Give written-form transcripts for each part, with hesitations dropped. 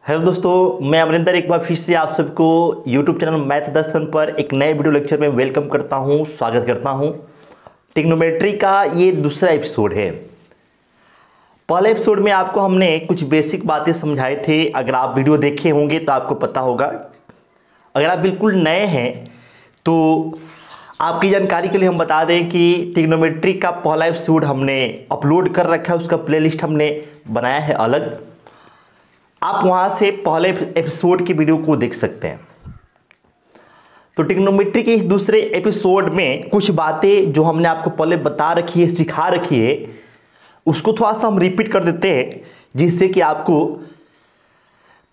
Hello दोस्तों, मैं अमरिंदर एक बार फिर से आप सबको यूट्यूब चैनल मैथ दर्शन पर एक नए वीडियो लेक्चर में वेलकम करता हूं, स्वागत करता हूं। ट्रिग्नोमेट्री का ये दूसरा एपिसोड है। पहले एपिसोड में आपको हमने कुछ बेसिक बातें समझाए थे। अगर आप वीडियो देखे होंगे तो आपको पता होगा। अगर आप बिल्कुल नए हैं तो आपकी जानकारी के लिए हम बता दें कि ट्रिग्नोमेट्री का पहला एपिसोड हमने अपलोड कर रखा है, उसका प्लेलिस्ट हमने बनाया है अलग। आप वहां से पहले एपिसोड की वीडियो को देख सकते हैं। तो ट्रिग्नोमेट्री के इस दूसरे एपिसोड में कुछ बातें जो हमने आपको पहले बता रखी है, सिखा रखी है, उसको थोड़ा सा हम रिपीट कर देते हैं, जिससे कि आपको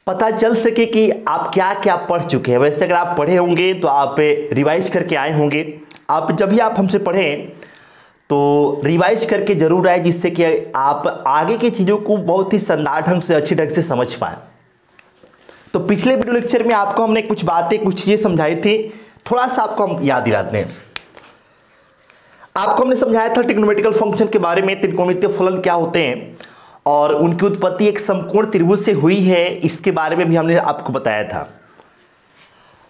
पता चल सके कि आप क्या क्या पढ़ चुके हैं। वैसे अगर आप पढ़े होंगे तो आप रिवाइज करके आए होंगे। आप जब भी आप हमसे पढ़ें तो रिवाइज करके जरूर आए, जिससे कि आप आगे की चीज़ों को बहुत ही शानदार ढंग से, अच्छी ढंग से समझ पाएं। तो पिछले वीडियो लेक्चर में आपको हमने कुछ बातें, कुछ चीज़ें समझाई थी। थोड़ा सा आपको हम याद दिलाते हैं। आपको हमने समझाया था ट्रिग्नोमेट्रिकल फंक्शन के बारे में, त्रिकोणमितीय फलन क्या होते हैं और उनकी उत्पत्ति एक समकोण त्रिभुज से हुई है, इसके बारे में भी हमने आपको बताया था।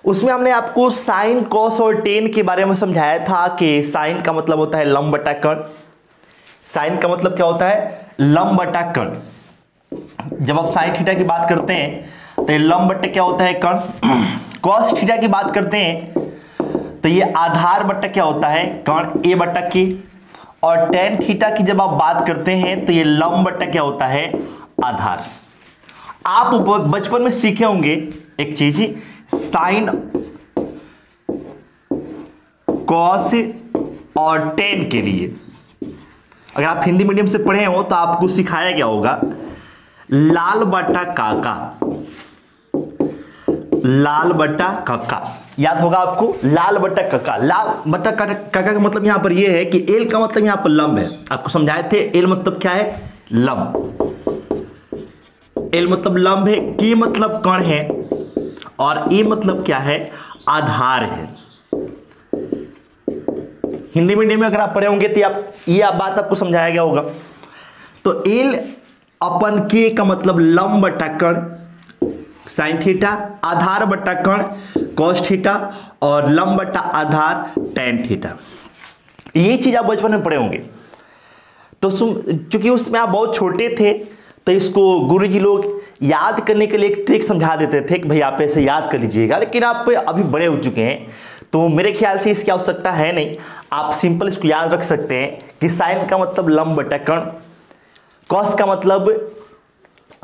उसमें हमने आपको साइन, कॉस और टेन के बारे में समझाया था कि साइन का मतलब होता है लंब बटा कर्ण। साइन का मतलब क्या होता है? लंब बटा कर्ण। जब आप साइन थीटा की बात करते हैं तो ये लंब बटा क्या होता है? कर्ण। कॉस थीटा की बात करते हैं तो ये आधार बटा क्या होता है? कर्ण ए बटा के। और टेन थीटा की जब आप बात करते हैं तो ये लंब बटा क्या होता है? आधार। आप बचपन में सीखे होंगे एक चीज, साइन, कॉस और टेन के लिए अगर आप हिंदी मीडियम से पढ़े हो तो आपको सिखाया गया होगा लाल बटा काका। लाल बटा काका याद होगा आपको? लाल बटा काका। लाल बटा काका का मतलब यहां पर यह है कि एल का मतलब यहां पर लंब है। आपको समझाए थे एल मतलब क्या है? लंब। एल मतलब लंब है, के मतलब कर्ण है और ए मतलब क्या है? आधार है। हिंदी मीडियम में अगर आप पढ़े होंगे तो ये बात आपको समझाया गया होगा। तो एल अपन के का मतलब लंब बटा कर्ण साइन थीटा, आधार बटा कर्ण कॉस थीटा और लंब बटा आधार टेन थीटा। ये चीज आप बचपन में पढ़े होंगे। तो चूंकि उसमें आप बहुत छोटे थे तो इसको गुरुजी लोग याद करने के लिए एक ट्रिक समझा देते थे कि भाई आप ऐसे याद कर लीजिएगा, लेकिन आप अभी बड़े हो चुके हैं तो मेरे ख्याल से इसकी आवश्यकता है नहीं। आप सिंपल इसको याद रख सकते हैं कि साइन का मतलब लंब बटा कर्ण, कॉस का मतलब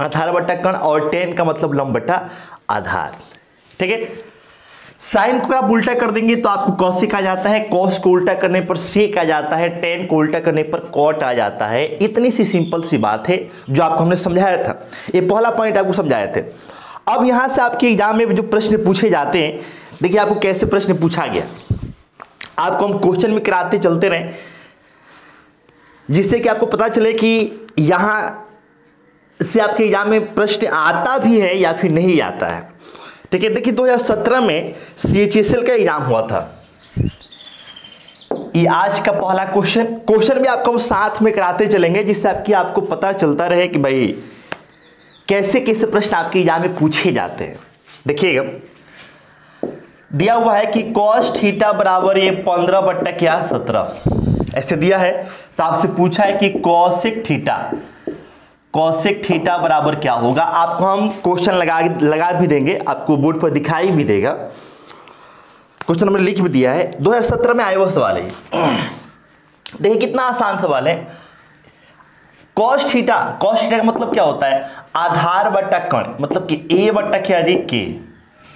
आधार बटा कर्ण और टेन का मतलब लंब बटा आधार। ठीक है। साइन को आप उल्टा कर देंगे तो आपको कॉसिक आ जाता है, कॉस को उल्टा करने पर सेक आ जाता है, टेन को उल्टा करने पर कॉट आ जाता है। इतनी सी सिंपल सी बात है जो आपको हमने समझाया था। ये पहला पॉइंट आपको समझाए थे। अब यहां से आपके एग्जाम में जो प्रश्न पूछे जाते हैं, देखिए आपको कैसे प्रश्न पूछा गया। आपको हम क्वेश्चन में कराते चलते रहे, जिससे कि आपको पता चले कि यहां से आपके एग्जाम में प्रश्न आता भी है या फिर नहीं आता है। ठीक है। देखिए 2017 में CHSL का एग्जाम हुआ था। ये आज का पहला क्वेश्चन भी आपको हम साथ में कराते चलेंगे, जिससे आपको पता चलता रहे कि भाई कैसे कैसे प्रश्न आपके एग्जाम में पूछे जाते हैं। देखिएगा दिया हुआ है कि cos थीटा बराबर ये 15 बट्टा क्या 17 ऐसे दिया है। तो आपसे पूछा है कि कॉसेक थीटा बराबर क्या होगा। आपको हम क्वेश्चन लगा भी देंगे, आपको बोर्ड पर दिखाई भी देगा। क्वेश्चन हमने लिख भी दिया है, 2017 में आया हुआ सवाल है। देखिए कितना आसान सवाल है। कॉस थीटा का मतलब क्या होता है? आधार बटा कर्ण, मतलब कि ए बटा क्या जी के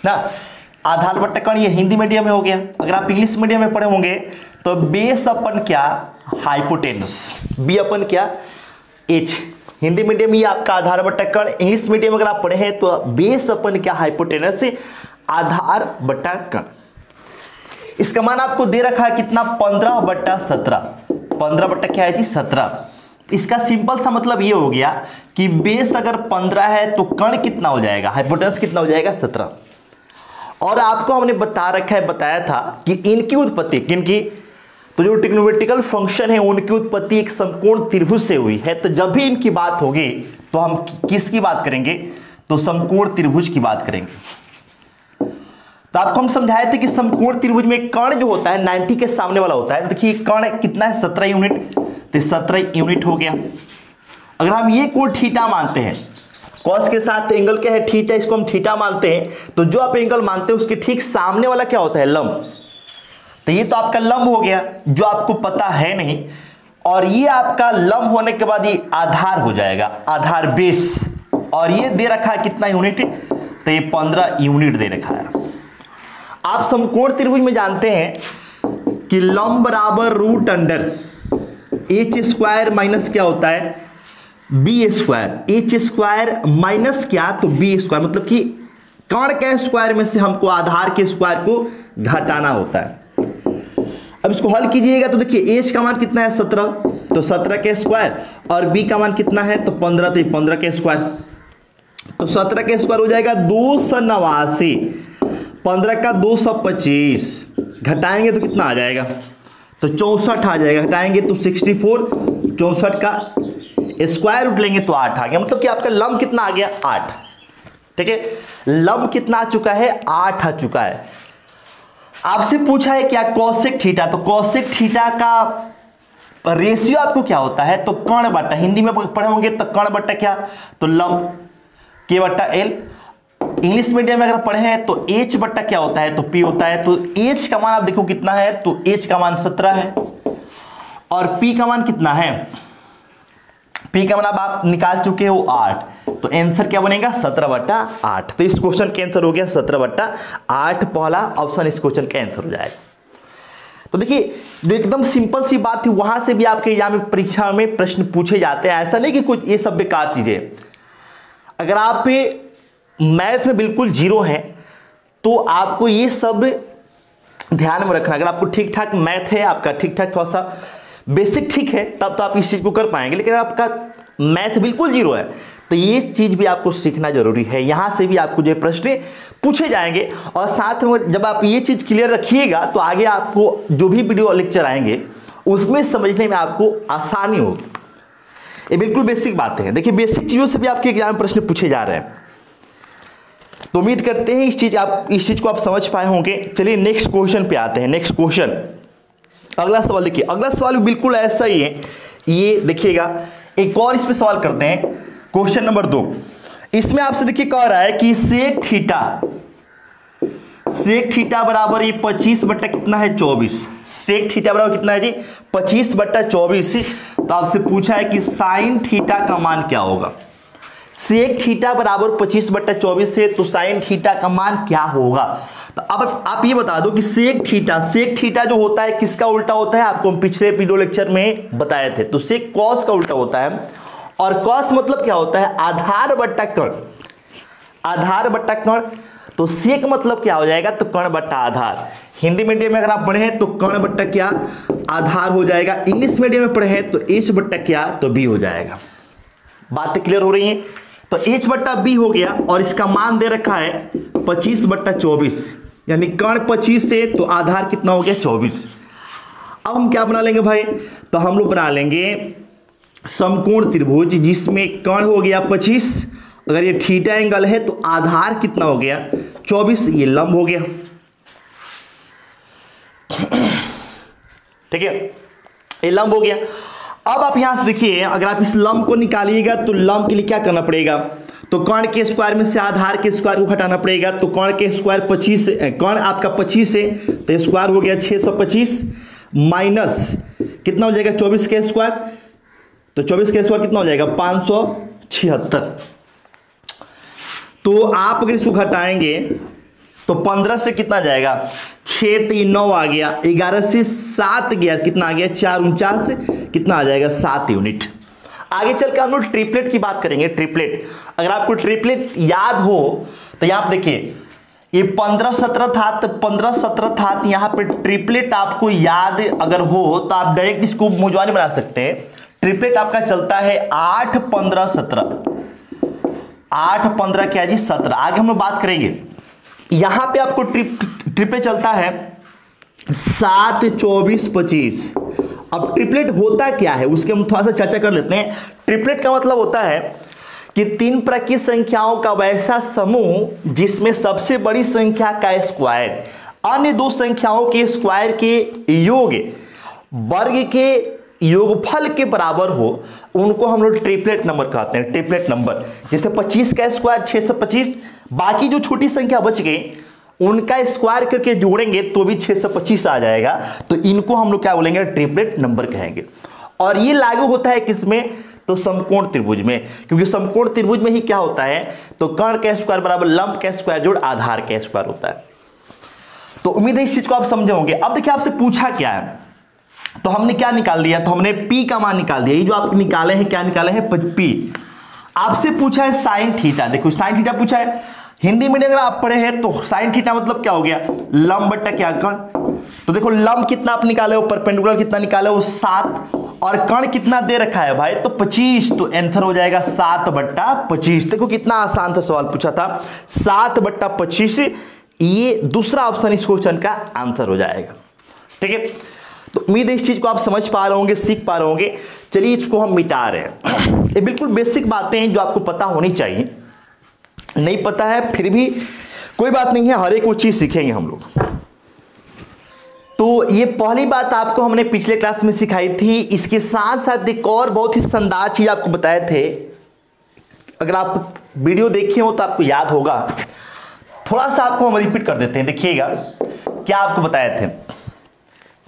ना। आधार बटा कर्ण ये हिंदी मीडियम में हो गया। अगर आप इंग्लिश मीडियम में पढ़े होंगे तो बेस अपन क्या? हाइपोटेनस। बी अपन क्या? एच। हिंदी मीडियम ये आपका आधार बटा कर्ण, इंग्लिश मीडियम अगर आप पढ़े हैं तो बेस अपन क्या? हाइपोटेनस से आधार बटा कर्ण। इसका मान आपको दे रखा है कितना? 15 बटा 17। 15 बटा क्या है जी? 17। इसका सिंपल सा मतलब ये हो गया कि बेस अगर 15 है तो कर्ण कितना हो जाएगा? हाइपोटेनस कितना हो जाएगा? 17। और आपको हमने बताया था कि इनकी उत्पत्ति किनकी? तो जो ट्रिग्नोमेट्रिकल फंक्शन है उनकी उत्पत्ति एक समकोण त्रिभुज से हुई है। तो जब भी इनकी बात होगी तो हम किसकी बात करेंगे? तो समकोण त्रिभुज की बात करेंगे। तो आपको हम समझाए थे कि समकोण त्रिभुज में कर्ण जो होता है 90 के सामने वाला होता है। देखिए कर्ण कितना है 17 यूनिट, तो 17 यूनिट हो गया। अगर हम ये कोण थीटा मानते हैं, कॉस के साथ एंगल क्या है थीटा, इसको हम थीटा मानते हैं, तो जो आप एंगल मानते हैं उसके ठीक सामने वाला क्या होता है लंब। तो ये तो आपका लंब हो गया जो आपको पता है नहीं, और ये आपका लंब होने के बाद ये आधार हो जाएगा, आधार बेस, और ये दे रखा है कितना यूनिट, तो ये 15 यूनिट दे रखा है। आप समकोण त्रिभुज में जानते हैं कि लंब बराबर root under H square minus क्या होता है B square, H square minus क्या तो बी स्क्वायर, मतलब कि कर्ण के स्क्वायर में से हमको आधार के स्क्वायर को घटाना होता है। अब इसको हल कीजिएगा तो देखिए एच का मान कितना है 17, तो 17 के स्क्वायर, और बी का मान कितना है तो 15, तो 15 के स्क्वायर, तो 17 के स्क्वायर हो जाएगा 289, 15 का 225, घटाएंगे तो कितना आ जाएगा तो 64 आ जाएगा, घटाएंगे तो 64, 64 का स्क्वायर रूट लेंगे तो 8 आ गया, मतलब कि आपका लंब कितना आ गया 8। ठीक है, लंब कितना आ चुका है 8 आ चुका है। आपसे पूछा है क्या कॉसेक थीटा, तो कॉसेक थीटा का रेशियो आपको क्या होता है तो कर्ण बट्टा, हिंदी में पढ़े होंगे तो कर्ण बट्टा क्या तो लंब के बट्टा एल, इंग्लिश मीडियम में अगर पढ़े हैं तो एच बट्टा क्या होता है तो पी होता है। तो एच का मान आप देखो कितना है तो एच का मान 17 है, और पी का मान कितना है, पी का मान आप निकाल चुके हो 8, तो आंसर क्या बनेगा 17/8। तो इस क्वेश्चन का आंसर हो गया 17/8, पहला ऑप्शन इस क्वेश्चन का आंसर हो जाएगा। तो देखिए जो एकदम सिंपल सी बात थी वहां से भी आपके एग्जाम में परीक्षा में प्रश्न पूछे जाते हैं, ऐसा नहीं कि कुछ ये सब बेकार चीजें। अगर आप मैथ में बिल्कुल जीरो हैं तो आपको ये सब ध्यान में रखना। अगर आपको ठीक ठाक मैथ है, आपका ठीक ठाक थोड़ा सा बेसिक ठीक है, तब तो आप इस चीज को कर पाएंगे, लेकिन आपका मैथ बिल्कुल जीरो है तो ये चीज भी आपको सीखना जरूरी है। यहां से भी आपको जो प्रश्न पूछे जाएंगे, और साथ में जब आप ये चीज क्लियर रखिएगा तो आगे आपको जो भी वीडियो लेक्चर आएंगे उसमें समझने में आपको आसानी होगी। ये बिल्कुल बेसिक बातें हैं। देखिए बेसिक चीजों से भी आपके एग्जाम में प्रश्न पूछे जा रहे हैं, तो उम्मीद करते हैं इस चीज को आप समझ पाए होंगे। चलिए नेक्स्ट क्वेश्चन पे आते हैं। नेक्स्ट क्वेश्चन, अगला सवाल देखिए, अगला सवाल भी बिल्कुल ऐसा ही है। ये देखिएगा एक और इसमें सवाल करते हैं, क्वेश्चन नंबर 2। इसमें आपसे देखिए कह रहा है कि सेक थीटा बराबर ये 25 बट्टा कितना है 24, सेक थीटा बराबर कितना है जी 25/24। तो आपसे पूछा है कि साइन थीटा का मान क्या होगा। सेक थीटा बराबर 25/24 है, तो साइन थीटा का मान क्या होगा। तो अब आप ये बता दो कि सेक थीटा जो होता है किसका उल्टा होता है, आपको हम पिछले वीडियो लेक्चर में बताए थे। तो सेक कॉस का उल्टा होता है, और कॉस मतलब क्या होता है आधार बट्टा कर्ण, आधार बट्टा कर्ण। तो सेक मतलब क्या हो जाएगा तो कर्ण बट्टा आधार। हिंदी मीडियम में अगर आप पढ़े हैं तो कर्ण बट्टा क्या आधार हो जाएगा, इंग्लिश मीडियम में पढ़े हैं तो एच बट्टा क्या तो बी हो जाएगा। बातें क्लियर हो रही हैं। तो एच बट्टा बी हो गया, और इसका मान दे रखा है 25/24, यानी कर्ण 25 से तो आधार कितना हो गया 24। अब हम क्या बना लेंगे भाई, तो हम लोग बना लेंगे समकोण त्रिभुज जिसमें कर्ण हो गया 25, अगर ये थीटा एंगल है तो आधार कितना हो गया 24, ये लंब हो गया। ठीक है, ये लंब हो गया। अब आप यहां से देखिए, अगर आप इस लंब को निकालिएगा तो लंब के लिए क्या करना पड़ेगा, तो कर्ण के स्क्वायर में से आधार के स्क्वायर को घटाना पड़ेगा। तो कर्ण के स्क्वायर 25, कर्ण आपका 25 है तो स्क्वायर हो गया 625, माइनस कितना हो जाएगा 24 के स्क्वायर, तो 24 के स्क्वायर कितना हो जाएगा 576। तो आप अगर इसको घटाएंगे तो 15 से कितना जाएगा 6 3 9 आ गया, 11 से 7 गया, कितना आ गया 4 49, कितना आ जाएगा 7 यूनिट। आगे चल के हम लोग ट्रिपलेट की बात करेंगे। ट्रिपलेट, अगर आपको ट्रिपलेट याद हो तो यहाँ पे देखिए ये 15-17 था, तो 15-17 था, तो यहाँ पे ट्रिपलेट आपको याद अगर हो तो आप डायरेक्ट इसको मौजूदा बना सकते हैं। ट्रिपलेट आपका चलता है 8-15-17, 8-15 क्या जी 17। आगे हम लोग बात करेंगे, यहां पे आपको ट्रिपलेट चलता है 7-24-25। अब ट्रिपलेट होता क्या है उसके हम थोड़ा सा चर्चा कर लेते हैं। ट्रिपलेट का मतलब होता है कि 3 प्रकार की संख्याओं का वैसा समूह जिसमें सबसे बड़ी संख्या का स्क्वायर अन्य 2 संख्याओं के स्क्वायर के योग वर्ग के योगफल के बराबर हो, उनको हम लोग ट्रिपलेट नंबर कहते हैं। ट्रिपलेट नंबर जैसे 25 का स्क्वायर 625, बाकी जो छोटी संख्या बच गई उनका स्क्वायर करके जोड़ेंगे तो भी 625 आ जाएगा, तो इनको हम लोग क्या बोलेंगे? ट्रिपलेट नंबर कहेंगे। और ये लागू होता है किसमें? तो समकोण त्रिभुज में, क्योंकि समकोण त्रिभुज में ही क्या होता है? तो कर्ण का स्क्वायर बराबर लंब का स्क्वायर जोड़ आधार का स्क्वायर होता है। तो उम्मीद है इस चीज को आप समझे होंगे। अब देखिए आपसे पूछा क्या है, तो हमने क्या निकाल दिया? तो हमने पी का मान निकाल दिया। ये जो आप निकाले हैं, क्या निकाले हैं? पी। आपसे पूछा है साइन थीटा। देखो साइन थीटा पूछा है, हिंदी मीडियम अगर आप पढ़े हैं तो साइन थीटा मतलब क्या हो गया? लंब बट्टा क्या कर्ण। तो देखो लंब कितना आप निकाले हो, परपेंडिकुलर कितना निकाले हो? 7, और कर्ण कितना दे रखा है भाई? तो 25। तो आंसर हो जाएगा 7/25। देखो कितना आसान था सवाल पूछा था, 7/25। ये दूसरा ऑप्शन इस क्वेश्चन का आंसर हो जाएगा। ठीक है, तो उम्मीद है इस चीज को आप समझ पा रहे होंगे, सीख पा रहे होंगे। चलिए इसको हम मिटा रहे हैं। ये बिल्कुल बेसिक बातें हैं जो आपको पता होनी चाहिए। नहीं पता है फिर भी कोई बात नहीं है, हर एक वो चीज सीखेंगे हम लोग। तो ये पहली बात आपको हमने पिछले क्लास में सिखाई थी। इसके साथ साथ एक और बहुत ही शानदार चीज आपको बताए थे, अगर आप वीडियो देखे हो तो आपको याद होगा। थोड़ा सा आपको हम रिपीट कर देते हैं, देखिएगा क्या आपको बताए थे।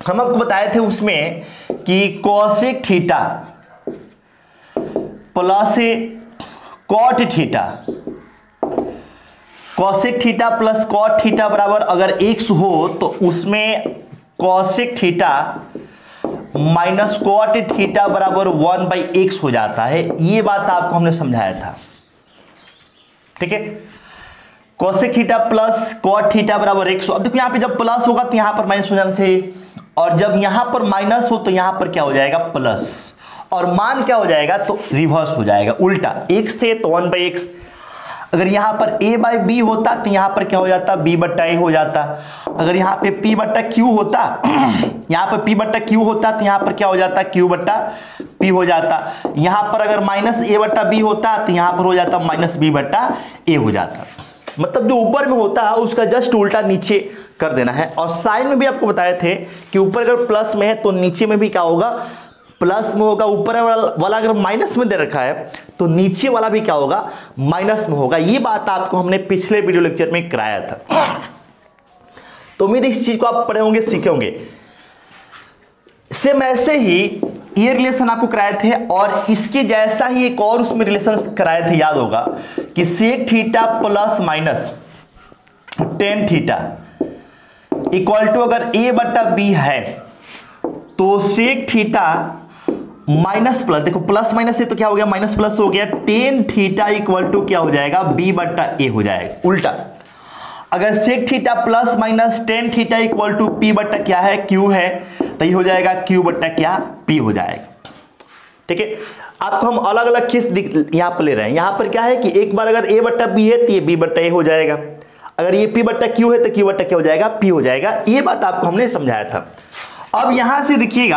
हम आपको बताए थे उसमें कि cosec theta plus cot theta, cosec theta plus cot theta बराबर अगर x हो तो उसमें cosec theta minus cot theta बराबर 1/x हो जाता है। ये बात आपको हमने समझाया था। ठीक है, cosec theta plus cot theta बराबर x। अब देखो यहां पे जब प्लस होगा तो यहां पर माइनस हो जाना चाहिए, और जब यहां पर माइनस हो तो यहां पर क्या हो जाएगा? प्लस। और मान क्या हो जाएगा? तो रिवर्स हो जाएगा, उल्टा। x थे तो 1/x। अगर यहां पर a/b होता तो यहां पर क्या हो जाता? b/a हो जाता। अगर यहां पे p/q होता यहां पर p/q होता तो यहां पर क्या हो जाता? q/p हो जाता। यहां पर अगर माइनस a/b होता तो यहां पर हो जाता माइनस b/a हो जाता। मतलब जो ऊपर में होता है उसका जस्ट उल्टा नीचे कर देना है। और साइन में भी आपको बताए थे कि ऊपर अगर प्लस में है तो नीचे में भी क्या होगा? प्लस में होगा। ऊपर वाला अगर माइनस में दे रखा है तो नीचे वाला भी क्या होगा? माइनस में होगा। ये बात आपको हमने पिछले वीडियो लेक्चर में कराया था। तो उम्मीद इस चीज को आप पढ़े होंगे, सीखे होंगे। सेम ऐसे ही ये रिलेशन आपको कराए थे, और इसके जैसा ही एक और उसमें रिलेशन कराए थे, याद होगा कि sec theta plus minus tan theta equal to अगर a/b है तो सेक थीटा माइनस प्लस, देखो प्लस माइनस है तो क्या हो गया? माइनस प्लस हो गया। टेन थीटा इक्वल टू क्या हो जाएगा? b/a हो जाएगा, उल्टा। अगर sec theta plus minus tan theta equal to p/ क्या है? q है, तो ये हो जाएगा q/p हो जाएगा। ठीक है, आपको हम अलग अलग केस यहां पर ले रहे हैं। यहां पर क्या है कि एक बार अगर a/b है तो ये b/a हो जाएगा, अगर ये p/q है तो q/क्या हो जाएगा? p हो जाएगा। ये बात आपको हमने समझाया था। अब यहां से देखिएगा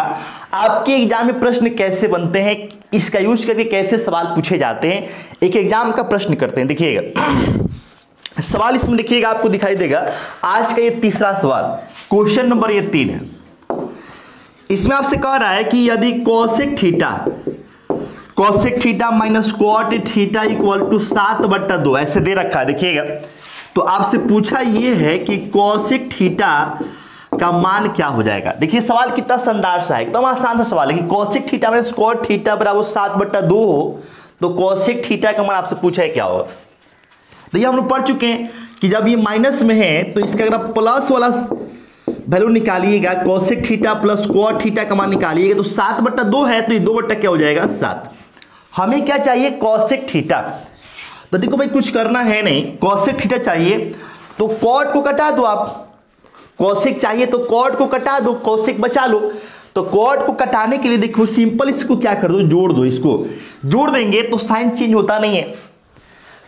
आपके एग्जाम में प्रश्न कैसे बनते हैं, इसका यूज करके कैसे सवाल पूछे जाते हैं। एक एग्जाम का प्रश्न करते हैं, देखिएगा सवाल इसमें देखिएगा आपको दिखाई देगा। आज का ये तीसरा सवाल, क्वेश्चन नंबर ये 3 है। इसमें आपसे कह रहा है कि यदि cosec theta minus cot theta equal to 7/2 ऐसे दे रखा है, देखिएगा। तो आपसे पूछा ये है कि कोसेक थीटा का मान क्या हो जाएगा। देखिए सवाल कितना शानदार सा है, एकदम आसान सा सवाल है कि cosec theta minus cot theta बराबर 7/2 हो तो कोसेक थीटा का मान आपसे पूछा है क्या होगा। तो ये हम लोग पढ़ चुके हैं कि जब ये माइनस में है तो इसका अगर आप प्लस वाला वैल्यू निकालिएगा, cosec theta plus cot theta का मान निकालिएगा तो 7/2 है, तो ये 2/ क्या हो जाएगा? 7। हमें क्या चाहिए? Cosec theta. तो देखो भाई कुछ करना है नहीं, कोसेक थीटा चाहिए तो कॉट को कटा दो आप। कोसेक चाहिए तो कॉट को कटा दो, कोसेक बचा लो। तो कॉट को कटाने के लिए देखो सिंपल इसको क्या कर दो? जोड़ दो। इसको जोड़ देंगे तो साइन चेंज होता नहीं है।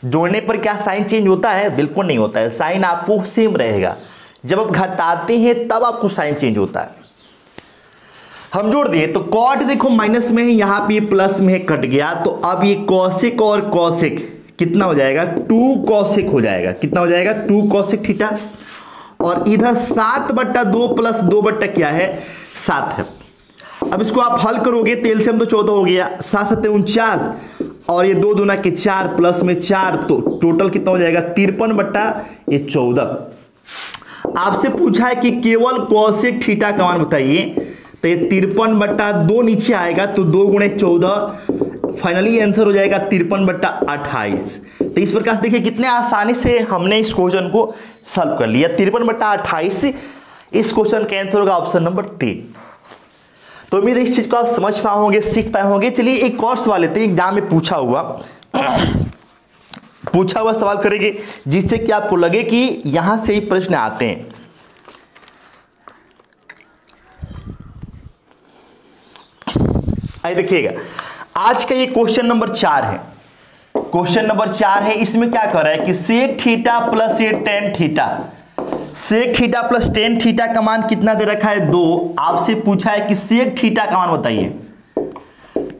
जोड़ने पर क्या साइन चेंज होता है? बिल्कुल नहीं होता है, साइन आपको सेम रहेगा। जब आप घटाते हैं तब आपको साइन चेंज होता है। हम जोड़ दिए तो कॉट देखो माइनस में है, यहां पे प्लस में है, कट गया। तो अब ये कॉसेक और कॉसेक कितना हो जाएगा, 2 कॉसेक हो जाएगा। कितना हो जाएगा, 2 कॉसेक थीटा। और इधर 7/2 प्लस 2 क्या है, 7 है। अब इसको आप हल करोगे तो एलसीएम तो 14 हो गया, 7 7 49 और ये 2 दूना के 4 प्लस में 4, तो टोटल कितना हो जाएगा 53/14। आपसे पूछा है कि केवल कॉसेक थीटा का मान बताइए, तो ये 53/2 नीचे आएगा तो 2 गुणे 14, फाइनली आंसर हो जाएगा 53/28। तो इस प्रकार से देखिए कितने आसानी से हमने इस क्वेश्चन को सॉल्व कर लिया। 53/28 इस क्वेश्चन का आंसर होगा ऑप्शन नंबर 3। तो उम्मीद है इस चीज को आप समझ पाए होंगे, सीख पाए होंगे। चलिए एक और सवाल लेते हैं, एग्जाम में पूछा हुआ सवाल करेंगे जिससे कि आपको लगे कि यहां से ही प्रश्न आते हैं। आइए देखिएगा, आज का ये क्वेश्चन नंबर 4 है। क्वेश्चन नंबर 4 है, इसमें क्या कर रहा है कि सेक थीटा प्लस ये tan theta, sec theta plus tan theta का मान कितना दे रखा है 2। आपसे पूछा है कि सेक थीटा का मान बताइए,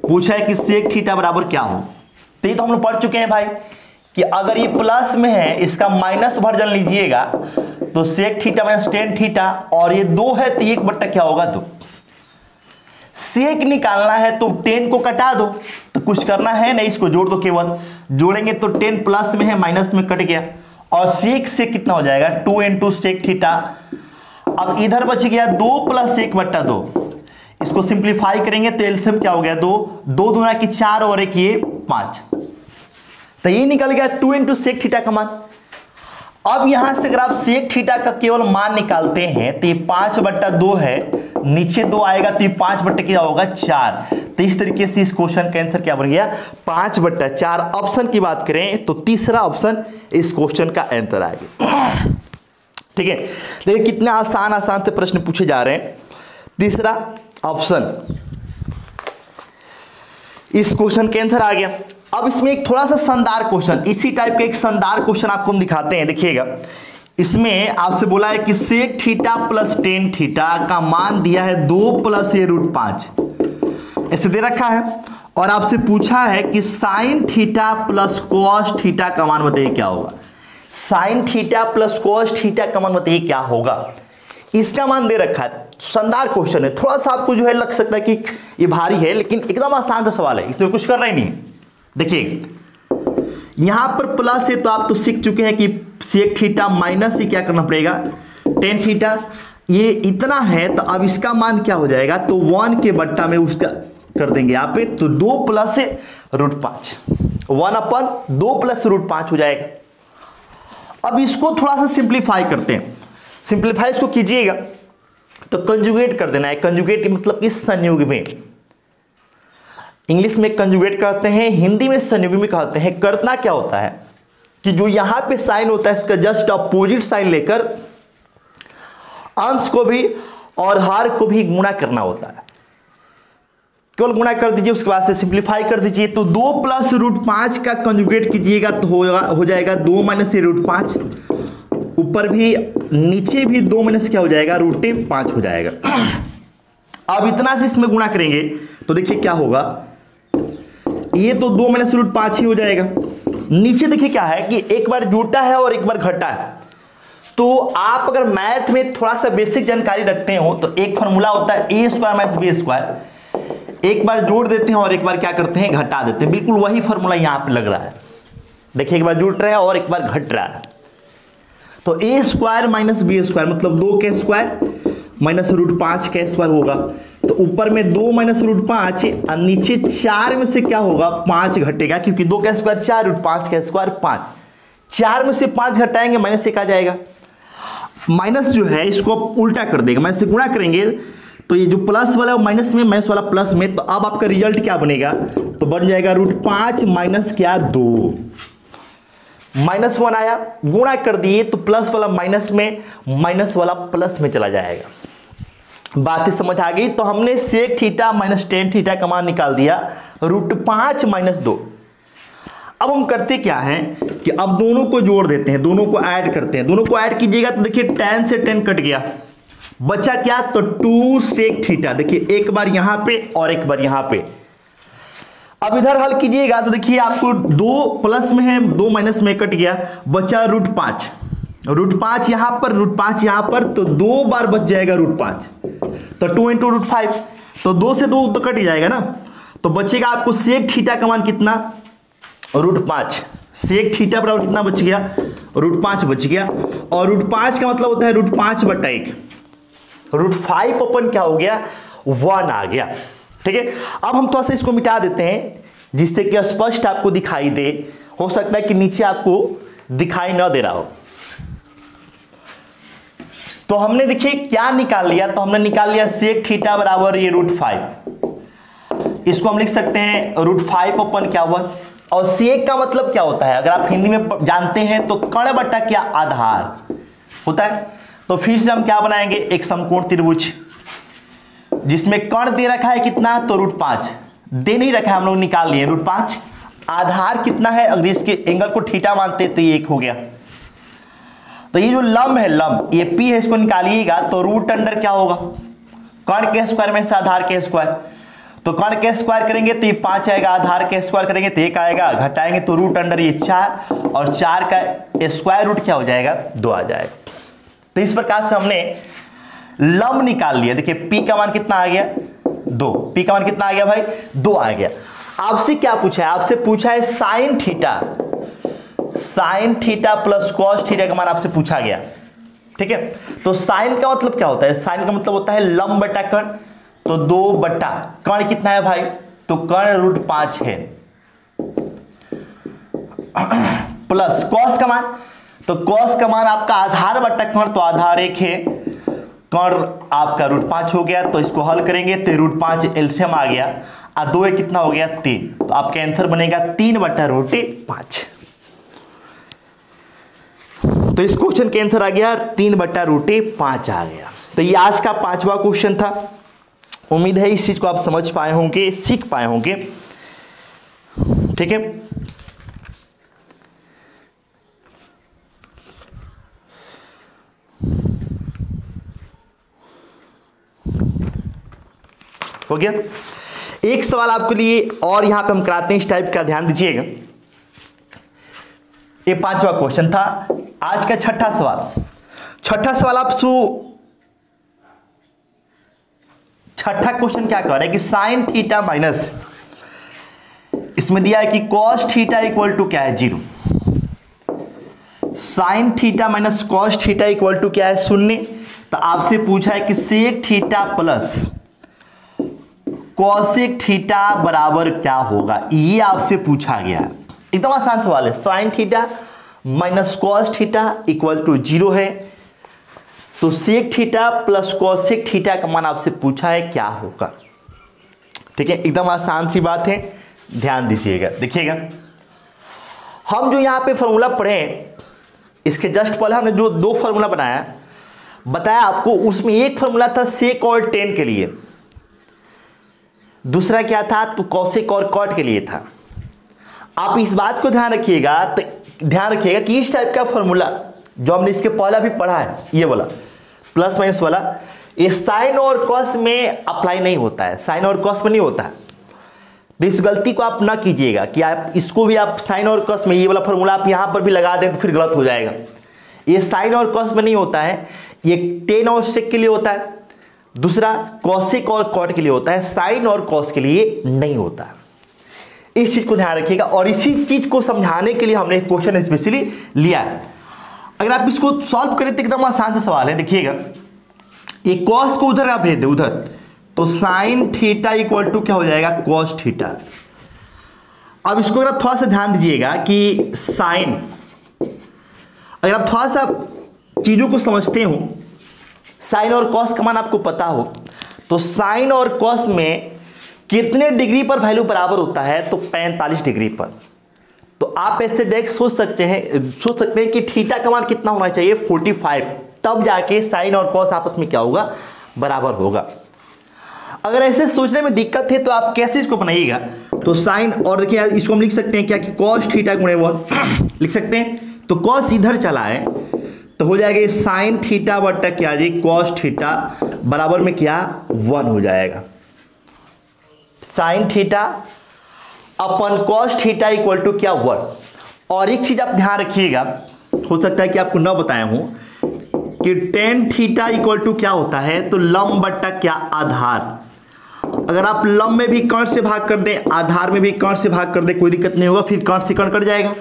पूछा है कि सेक थीटा बराबर क्या हो। तो ये तो हम लोग पढ़ चुके हैं भाई कि अगर ये प्लस में है इसका माइनस वर्जन लीजिएगा तो sec theta minus tan theta, और ये 2 है तो 1 क्या होगा 2। सेक निकालना है तो 10 को कटा दो, तो कुछ करना है नहीं, इसको जोड़ दो। केवल जोड़ेंगे तो 10 प्लस में है माइनस में कट गया, और सेक से कितना हो जाएगा 2 इंटू सेक थीटा। अब इधर बच गया 2 प्लस 1/2, इसको सिंप्लीफाई करेंगे तो एलसीएम क्या हो गया 2 दूना की 4 और 1 ये 5, तो ये निकल गया 2 इंटू सेक थीटा का मान। अब यहां से अगर आप सेक थीटा का केवल मान निकालते हैं तो ये 5/2 है, नीचे 2 आएगा तो ये 5 क्या होगा 4। तो इस तरीके से इस क्वेश्चन का आंसर क्या बन गया 5/4। ऑप्शन की बात करें तो तीसरा ऑप्शन इस क्वेश्चन का आंसर आएगा। ठीक है, देखिए कितने आसान से प्रश्न पूछे जा रहे हैं। तीसरा ऑप्शन इस क्वेश्चन का आंसर आ गया। अब इसमें एक थोड़ा सा शानदार क्वेश्चन, इसी टाइप का एक शानदार क्वेश्चन आपको हम दिखाते हैं। देखिएगा, इसमें आपसे बोला है कि sec theta plus tan theta का मान दिया है 2 प्लस ये √5 ऐसे दे रखा है, और आपसे पूछा है कि sine theta plus cos theta का मान बताइए क्या होगा। Sine theta plus cos theta का मान बताइए क्या होगा। इसका मान दे रखा है, शानदार क्वेश्चन है। थोड़ा सा आपको जो है लग सकता है कि ये भारी है, लेकिन एकदम आसान सा सवाल है, इसमें कुछ करना ही नहीं है। देखिए यहां पर प्लस है तो आप तो सीख चुके हैं कि सेक थीटा माइनस ही क्या करना पड़ेगा टेन थीटा। ये इतना है तो अब इसका मान क्या हो जाएगा, तो 1 के बट्टा में उसका कर देंगे यहाँ पे, तो 2 प्लस √5, 1/2 प्लस √5 हो जाएगा। अब इसको थोड़ा सा सिंप्लीफाई करते हैं। सिंप्लीफाई इसको कीजिएगा तो कंजुगेट कर देना है। कंजुगेट मतलब कि संयुग में, इंग्लिश में कंजुगेट करते हैं, हिंदी में संयुग्म में कहते हैं। करना क्या होता है कि जो यहां पे साइन होता है इसका जस्ट अपोजिट साइन लेकर अंश को भी और हर को भी गुणा करना होता है। केवल गुणा कर दीजिए, उसके बाद से सिंप्लीफाई कर दीजिए। तो 2 प्लस √5 का कंजुगेट कीजिएगा तो हो जाएगा 2 माइनस √5, ऊपर भी नीचे भी 2 माइनस क्या हो जाएगा √5 हो जाएगा। अब इतना से इसमें गुणा करेंगे तो देखिए क्या होगा, ये तो 2 माइनस √5 ही हो जाएगा। नीचे देखिए क्या है कि एक बार जुटा है और एक बार घटा है। तो आप अगर मैथ में थोड़ा सा बेसिक जानकारी रखते हो तो एक फॉर्मूला होता है a² - b²। एक बार जोड़ देते हैं और एक बार क्या करते हैं घटा देते हैं। बिल्कुल वही फॉर्मूला यहां पे लग रहा है। देखिए एक बार जुट रहा है और एक बार घट रहा है। तो a² - b² मतलब 2 के स्क्वायर माइनस √5 के स्क्वायर होगा। तो ऊपर में 2 माइनस √5 और नीचे 4 में से क्या होगा 5 घटेगा, क्योंकि 2 का स्क्वायर 4 √5 का स्क्वायर 5। 4 में से 5 घटाएंगे माइनस 1 आ जाएगा। माइनस जो है इसको उल्टा कर देगा, माइनस से गुणा करेंगे तो ये जो प्लस वाला माइनस में, माइनस वाला प्लस में। तो अब आपका रिजल्ट क्या बनेगा, तो बन जाएगा √5 माइनस क्या 2, -1 आया, गुणा कर दिए तो प्लस वाला माइनस में, माइनस वाला प्लस में चला जाएगा। बातें समझ आ गई। तो हमने sec theta minus tan theta का मान निकाल दिया √5 माइनस 2। अब हम करते क्या है कि अब दोनों को जोड़ देते हैं, दोनों को ऐड करते हैं। दोनों को ऐड कीजिएगा तो देखिए 10 से 10 कट गया, बचा क्या, तो 2 सेक थीटा। देखिए एक बार यहां पे और एक बार यहां पे। अब इधर हल कीजिएगा तो देखिए आपको 2 प्लस में है, 2 माइनस में कट गया, बचा √5। √5 यहां पर, √5 यहां पर, तो 2 बार बच जाएगा √5, तो 2 × √5, तो 2 से 2 तो कट ही जाएगा ना, तो बचेगा आपको सेक थीटा का मान कितना, √5। सेक थीटा बराबर कितना बच गया, √5 बच गया, और √5 का मतलब होता है √5/1। √5 अपन क्या हो गया, 1 आ गया। ठीक है, अब हम थोड़ा सा इसको मिटा देते हैं जिससे कि स्पष्ट आपको दिखाई दे। हो सकता है कि नीचे आपको दिखाई ना दे रहा हो। तो हमने देखिए क्या निकाल लिया, तो हमने निकाल लिया सेक थीटा बराबर ये √5। इसको हम लिख सकते हैं √5 अपन क्या हुआ, और सेक का मतलब क्या होता है, अगर आप हिंदी में जानते हैं तो कर्ण बटा क्या, आधार होता है। तो फिर से हम क्या बनाएंगे, एक समकोण त्रिभुज जिसमें कर्ण दे रखा है कितना, तो √5 दे नहीं रखा है, हम लोग निकाल लिए √5। आधार कितना है, अगर इसके एंगल को थीटा मानते तो ये 1 हो गया। तो ये जो लंब है, लंब ये P है, इसको निकालिएगा तो रूट अंडर क्या होगा, कर्ण के स्क्वायर में से आधार के स्क्वायर, तो कर्ण के स्क्वायर करेंगे तो ये 5 आएगा, आधार के स्क्वायर करेंगे तो 1 आएगा, घटाएंगे तो रूट अंडर ये 4, और 4 का स्क्वायर रूट क्या हो जाएगा, 2 आ जाएगा। तो इस प्रकार से हमने लंब निकाल लिया। देखिए P का मान कितना आ गया, 2। P का मान कितना आ गया भाई, 2 आ गया। आपसे क्या पूछा है, आपसे पूछा है sine theta, sine theta plus cos theta का मान आपसे पूछा गया। ठीक है, तो साइन का मतलब क्या होता है, साइन का मतलब होता है लंब बटा कर्ण, तो 2 बटा कर्ण कितना है भाई, तो कर्ण √5 है, प्लस कॉस का मान, तो कॉस का मान आपका आधार बटा कर्ण, तो आधार 1 है, कर्ण आपका √5 हो गया। तो इसको हल करेंगे तो √5 एलसीएम आ गया, और 2 कितना हो गया, 3, तो आपका आंसर बनेगा 3/√5। तो इस क्वेश्चन के आंसर आ गया 3/√5 आ गया। तो ये आज का 5वां क्वेश्चन था। उम्मीद है इस चीज को आप समझ पाए होंगे, सीख पाए होंगे। ठीक है, हो गया। एक सवाल आपके लिए और यहां पे हम कराते हैं, इस टाइप का ध्यान दीजिएगा। ये 5वां क्वेश्चन था। आज का 6ठा सवाल। 6ठा सवाल आप छठा क्वेश्चन क्या कह रहा है कि साइन थीटा माइनस, इसमें दिया है कि कॉस थीटा इक्वल टू क्या है, 0। Sine theta minus cos theta equal to क्या है, 0। तो आपसे पूछा है कि sec theta plus cosec theta बराबर क्या होगा, ये आपसे पूछा गया है। एकदम आसान सवाल है। Sine theta minus cos theta equal to 0 है, तो sec theta plus cosec theta का मान आपसे पूछा है क्या होगा। ठीक है, एकदम आसान सी बात है, ध्यान दीजिएगा। देखिएगा, हम जो यहां पे फॉर्मूला पढ़े, इसके जस्ट पहले हमने जो 2 फॉर्मूला बनाया बताया आपको, उसमें एक फॉर्मूला था सेक और टेन के लिए, दूसरा क्या था, तो कॉसेक और कॉट के लिए था। आप इस बात को ध्यान रखिएगा, तो ध्यान रखिएगा कि इस टाइप का फॉर्मूला जो हमने इसके पहला भी पढ़ा है, ये वाला प्लस माइनस वाला, ये साइन और कॉस में अप्लाई नहीं होता है, साइन और कॉस में नहीं होता है। तो इस गलती को आप ना कीजिएगा कि आप इसको भी आप साइन और कॉस में, ये वाला फॉर्मूला आप यहां पर भी लगा दें तो फिर गलत हो जाएगा। ये साइन और कॉस में नहीं होता है, ये टेन और सेक के लिए होता है, दूसरा कॉसेक और कॉट के लिए होता है, साइन और कॉस के लिए नहीं होता है। इस चीज को ध्यान रखिएगा, और इसी चीज को समझाने के लिए हमने एक क्वेश्चन स्पेशली लिया है। अगर आप इसको सॉल्व करें तो एकदम आसान सा सवाल है। देखिएगा, ये कॉस को उधर आप भेज दे उधर, तो साइन थीटा इक्वल टू क्या हो जाएगा, कॉस थीटा। अब इसको अगर आप थोड़ा सा ध्यान दीजिएगा कि साइन, अगर आप थोड़ा सा चीजों को समझते हो, साइन और कॉस का मान आपको पता हो, तो साइन और कॉस में कितने डिग्री पर वैल्यू बराबर होता है, तो 45 डिग्री पर। तो आप ऐसे डायरेक्ट सोच सकते हैं कि थीटा का मान कितना होना चाहिए, 45, तब जाके साइन और कॉस आपस में क्या होगा, बराबर होगा। अगर ऐसे सोचने में दिक्कत है तो आप कैसे इसको बनाइएगा, तो साइन, और देखिए इसको हम लिख सकते हैं क्या कि कॉस थीटा गुणे 1 लिख सकते हैं। तो कॉस इधर चला है तो हो जाएगा साइन थीटा बट्टा क्या जी कॉस थीटा बराबर में क्या 1 हो जाएगा। Sine theta upon cos theta equal to क्या 1। और एक चीज आप ध्यान रखिएगा, हो सकता है कि आपको न बताया हूं कि टेन थीटा इक्वल टू क्या होता है, तो लंब बट्टा क्या आधार। अगर आप लंब में भी कर्ण से भाग कर दें, आधार में भी कर्ण से भाग कर दें, कोई दिक्कत नहीं होगा, फिर कर्ण से कर्ण कट जाएगा।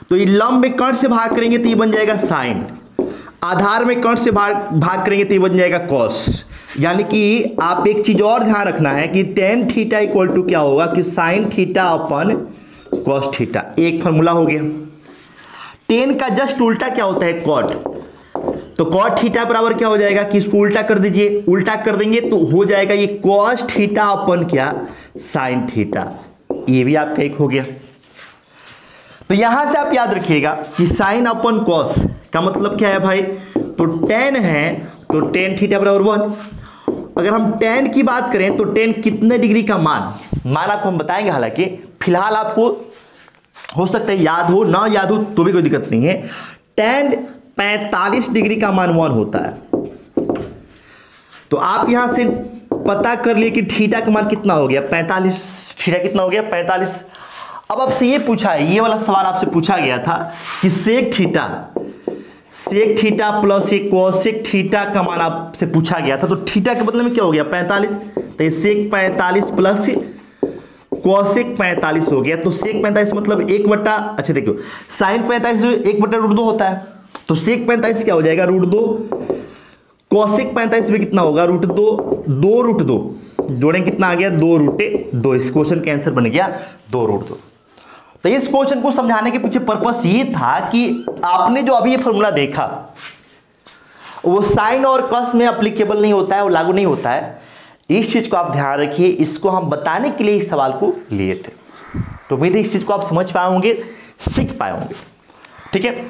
तो ये लंब में कर्ण से भाग करेंगे तो ये बन जाएगा साइन, आधार में कर्ण से भाग करेंगे तो ये बन जाएगा कॉस। यानी कि आप एक चीज और ध्यान रखना है कि टेन थीटा इक्वल टू क्या होगा कि sign theta upon cos theta. एक फॉर्मूला हो गया। टेन का जस्ट उल्टा क्या होता है कॉट, तो कॉट थीटा बराबर क्या हो जाएगा कि इसको उल्टा कर दीजिए, उल्टा कर देंगे तो हो जाएगा ये कॉस थीटा अपन क्या साइन थीटा। ये भी आपका एक हो गया। तो यहां से आप याद रखिएगा कि साइन अपन कॉस का मतलब क्या है भाई, तो टेन है तो टेन थीटा बराबर 1। अगर हम टेन की बात करें तो टेन कितने डिग्री का मान आपको हम बताएंगे, हालांकि फिलहाल आपको हो सकता है याद हो ना याद हो तो भी कोई दिक्कत नहीं है। टेन 45 डिग्री का मान 1 होता है। तो आप यहां से पता कर लिए कि थीटा का मान कितना हो गया 45, थीटा कितना हो गया 45। अब आपसे ये पूछा है, ये वाला सवाल आपसे पूछा गया था कि सेक थीटा प्लस एक कोसेक थीटा का मान आपसे पूछा गया था। तो थीटा के बदले में क्या हो गया 45, तो ये सेक 45 प्लस कोसेक 45 हो गया। तो सेक 45 मतलब 1/, अच्छा देखो साइन 45 1/√2 होता है, तो सेक 45 क्या हो जाएगा √2, कोसेक 45 भी कितना होगा √2 जोड़ें कितना आ गया 2√2। इस क्वेश्चन का आंसर बन गया 2√2। तो इस क्वेश्चन को समझाने के पीछे पर्पस ये था कि आपने जो अभी ये फॉर्मूला देखा वो साइन और कॉस में एप्लीकेबल नहीं होता है, वो लागू नहीं होता है। इस चीज को आप ध्यान रखिए, इसको हम बताने के लिए इस सवाल को लिए थे। तो उम्मीद है इस चीज को आप समझ पाए होंगे, सीख पाए होंगे। ठीक है,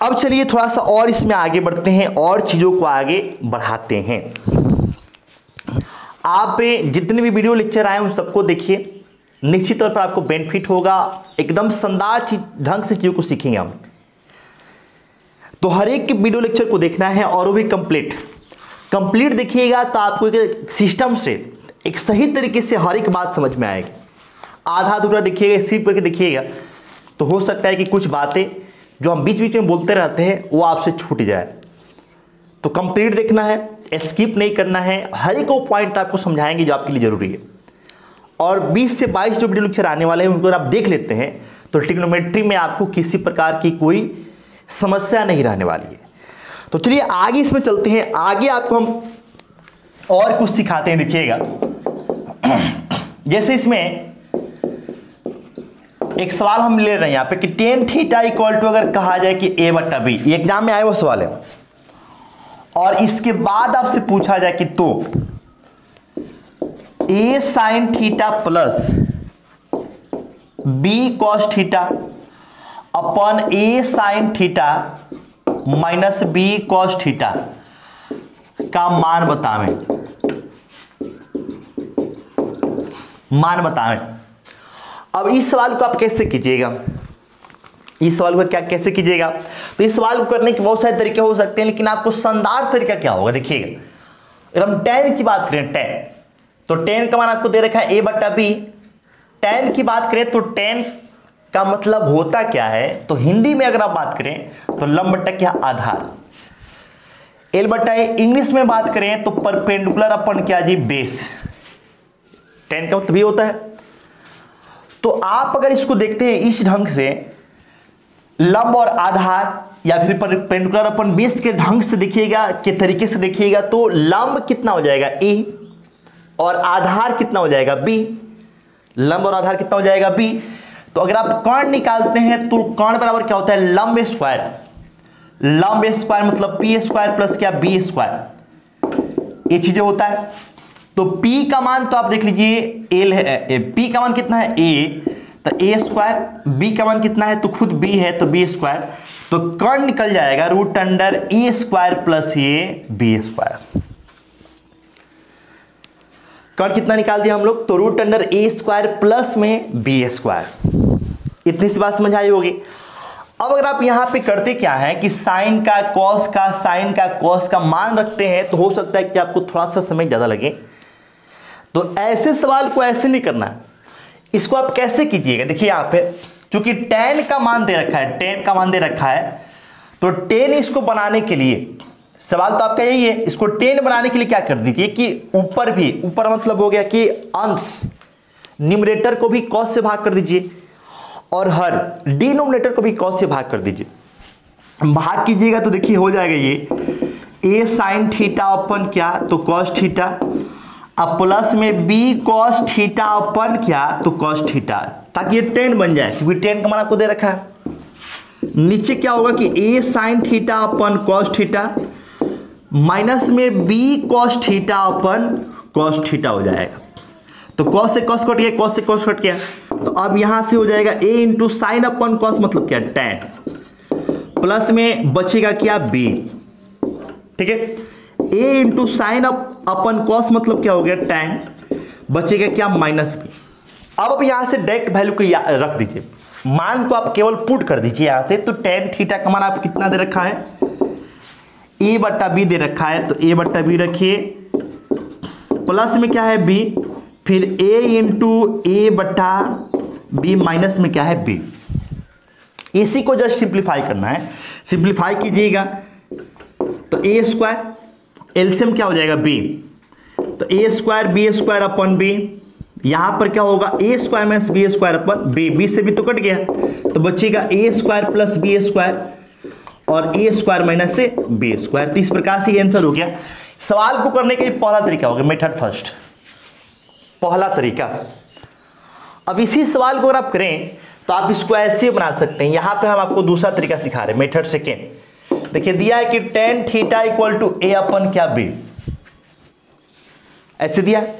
अब चलिए थोड़ा सा और इसमें आगे बढ़ते हैं और चीजों को आगे बढ़ाते हैं। आप जितने भी वीडियो लेक्चर आए उन सबको देखिए, निश्चित तौर पर आपको बेनिफिट होगा। एकदम शानदार ढंग से चीजों को सीखेंगे हम। तो हर एक वीडियो लेक्चर को देखना है और वो भी कंप्लीट देखिएगा तो आपको एक सिस्टम से एक सही तरीके से हर एक बात समझ में आएगी। आधा अधूरा देखिएगा, स्किप करके देखिएगा तो हो सकता है कि कुछ बातें जो हम बीच बीच में बोलते रहते हैं वो आपसे छूट जाए। तो कंप्लीट देखना है, स्किप नहीं करना है, हर एक वो पॉइंट आपको समझाएंगे जो आपके लिए जरूरी है। और 20 से 22 जो वीडियो लेक्चर आने वाले हैं उनको आप देख लेते हैं तो ट्रिग्नोमेट्री में आपको किसी प्रकार की कोई समस्या नहीं रहने वाली है। तो चलिए आगे इसमें चलते हैं। आगे आपको हम और कुछ सिखाते हैं, देखिएगा। जैसे इसमें एक सवाल हम ले रहे हैं यहाँ पे कि टेन थीटा इक्वल टू अगर कहा जाए कि a/b, ये एग्जाम में आए वो सवाल है, और इसके बाद आपसे पूछा जाए कि तो a sine theta plus b cos theta upon a sign theta minus b cos theta का मान बतावें। अब इस सवाल को आप कैसे कीजिएगा, इस सवाल को क्या कैसे कीजिएगा, तो इस सवाल को करने के बहुत सारे तरीके हो सकते हैं, लेकिन आपको शानदार तरीका क्या होगा देखिएगा। अगर हम tan की बात करें, tan, तो tan का मान आपको दे रखा है a/b। tan की बात करें तो tan का मतलब होता क्या है, तो हिंदी में अगर आप बात करें तो लंब बट्टा क्या आधार। l/a इंग्लिश में बात करें तो परपेंडिकुलर अपन क्या जी बेस। tan का मतलब ये होता है। तो आप अगर इसको देखते हैं इस ढंग से, लंब और आधार या फिर परपेंडिकुलर अपन बेस के ढंग से देखिएगा, के तरीके से देखिएगा, तो लंब कितना हो जाएगा a और आधार कितना हो जाएगा b। लंब और आधार कितना हो जाएगा b। तो अगर आप कर्ण निकालते हैं तो कर्ण बराबर क्या होता है लंब स्क्वायर। लंब स्क्वायर मतलब p स्क्वायर प्लस क्या b स्क्वायर, ये चीजें होता है। तो p का मान तो आप देख लीजिए l है, p का मान कितना है a, तो a स्क्वायर, b का मान कितना है तो खुद b है तो b स्क्वायर। तो कर्ण निकल जाएगा √a स्क्वायर प्लस ये b स्क्वायर। कर्ण कितना निकाल दिया हम लोग, तो √a स्क्वायर प्लस में b स्क्वायर। इतनी सी बात समझ आई होगी। अब अगर आप यहां पे करते क्या है कि साइन का कॉस का मान रखते हैं, तो हो सकता है कि आपको थोड़ा सा समय ज्यादा लगे। तो ऐसे सवाल को ऐसे नहीं करना है। इसको आप कैसे कीजिएगा, देखिए यहां पे क्योंकि tan का मान दे रखा है, तो tan इसको बनाने के लिए, सवाल तो आपका यही है, इसको tan बनाने के लिए क्या कर दीजिए कि ऊपर मतलब हो गया कि अंश न्यूमरेटर को भी cos से भाग कर दीजिए और हर डिनोमिनेटर को भी cos से भाग कर दीजिए। भाग कीजिएगा तो देखिए हो जाएगा ये a sin थीटा अपन क्या, तो cos थीटा, अब प्लस में b cos थीटा अपन क्या, तो cos थीटा, ताकि ये tan बन जाए, क्योंकि tan का मान आपको दे रखा है। नीचे क्या होगा कि a sin theta upon cos theta minus में b cos theta upon cos theta हो जाएगा। तो cos से cos कट गया, cos से cos कट गया, तो अब यहां से हो जाएगा a into sine upon cos मतलब क्या, tan, प्लस में बचेगा क्या b, ठीक है, a into sine upon cos मतलब क्या हो गया tan, बचेगा क्या माइनस b। अब यहां से डायरेक्ट वैल्यू को रख दीजिए, मान को आप केवल पुट कर दीजिए यहां से। तो tan थीटा का मान आप कितना दे रखा है, a बट्टा b दे रखा है, तो a बट्टा b रखिए, प्लस में क्या है b, फिर a इंटू ए बटा b माइनस में क्या है b। इसी को जस्ट सिंप्लीफाई करना है, सिंप्लीफाई कीजिएगा तो a स्क्वायर, एलसीएम क्या हो जाएगा b, तो a square b square upon b, यहां पर क्या होगा a square minus b square upon b से भी तो कट गया, तो बचेगा a square plus b square और a स्क्वायर माइनस से b स्क्वायर। तो इस प्रकार से आंसर हो गया। सवाल को करने का पहला तरीका हो गया, मेथड फर्स्ट, पहला तरीका। अब इसी सवाल को अगर आप करें तो आप इसको ऐसे बना सकते हैं। यहां पे हम आपको दूसरा तरीका सिखा रहे हैं, मेथड सेकेंड। देखिए दिया है कि tan theta equal to a upon क्या b, ऐसे दिया है,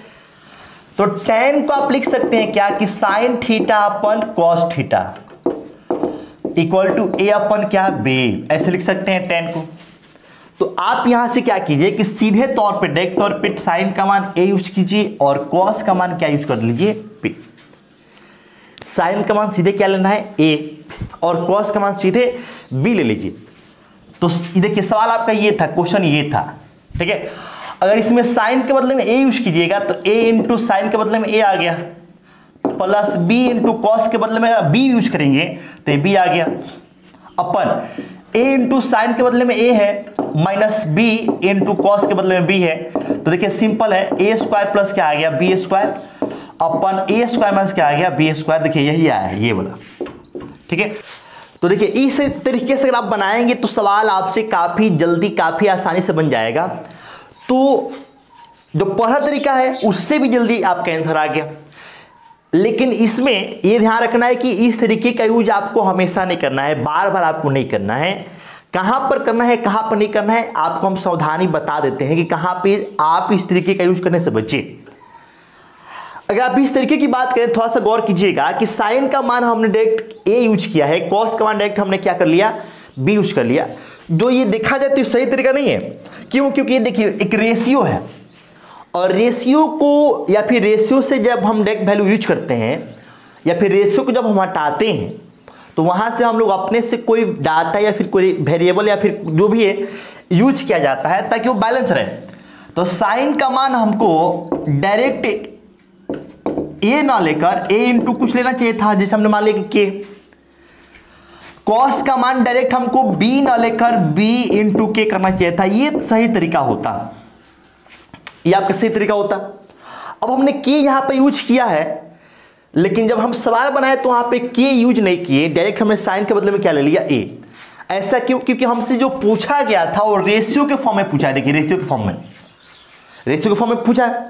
तो tan को आप लिख सकते हैं क्या कि sin theta upon cos theta equal to a upon क्या b, ऐसे लिख सकते हैं tan को। तो आप यहां से क्या कीजिए कि सीधे तौर पे डायरेक्ट तौर पे साइन का मान a यूज कीजिए और cos का मान क्या यूज कर लीजिए b। साइन का मान सीधे क्या लेना है a और cos का मान सीधे b ले लीजिए। तो देखिए सवाल आपका ये था, क्वेश्चन ये था, ठीक है। अगर इसमें साइन के बदले में a यूज कीजिएगा तो a इंटू साइन के बदले में a आ गया, प्लस b इंटू कॉस के बदले में b यूज करेंगे तो b आ गया, अपन a इंटू साइन के बदले में a है माइनस b इंटू कॉस के बदले में b है। तो देखिए सिंपल है, a स्क्वायर प्लस क्या आ गया b square upon a square minus क्या आ गया b स्क्वायर। देखिए यही आया है ये वाला, ठीक है। तो देखिए इस तरीके से अगर आप बनाएंगे तो सवाल आपसे काफी जल्दी काफी आसानी से बन जाएगा। तो जो पहला तरीका है उससे भी जल्दी आपका आंसर आ गया। लेकिन इसमें यह ध्यान रखना है कि इस तरीके का यूज आपको हमेशा नहीं करना है, बार बार आपको नहीं करना है। कहां पर करना है कहां पर नहीं करना है आपको हम सावधानी बता देते हैं कि कहां पे आप इस तरीके का यूज करने से बचिए। अगर आप इस तरीके की बात करें थोड़ा सा गौर कीजिएगा कि साइन का मान हमने डायरेक्ट a यूज किया है, कॉस का मान डायरेक्ट हमने क्या कर लिया b यूज कर लिया। जो ये देखा जाए तो सही तरीका नहीं है, क्यों, क्योंकि ये देखिए एक रेशियो है और रेशियो को या फिर रेशियो से जब हम डायरेक्ट वैल्यू यूज करते हैं या फिर रेशियो को जब हम हटाते हैं तो वहां से हम लोग अपने से कोई डाटा या फिर कोई वेरिएबल या फिर जो भी है यूज किया जाता है ताकि वो बैलेंस रहे। तो साइन का मान हमको डायरेक्ट a ना लेकर a इंटू कुछ लेना चाहिए था, जैसे हमने मान लिया कि k। कॉस का मान डायरेक्ट हमको b ना लेकर b इंटू k करना चाहिए था, ये सही तरीका होता, ये आपका सही तरीका होता। अब हमने k यहां पे यूज किया है, लेकिन जब हम सवाल बनाए तो वहां पे k यूज नहीं किए, डायरेक्ट हमने साइन के बदले में क्या ले लिया a। ऐसा क्यों, क्योंकि हमसे जो पूछा गया था वो रेशियो के फॉर्म में पूछा है। देखिए रेशियो के फॉर्म में पूछा है,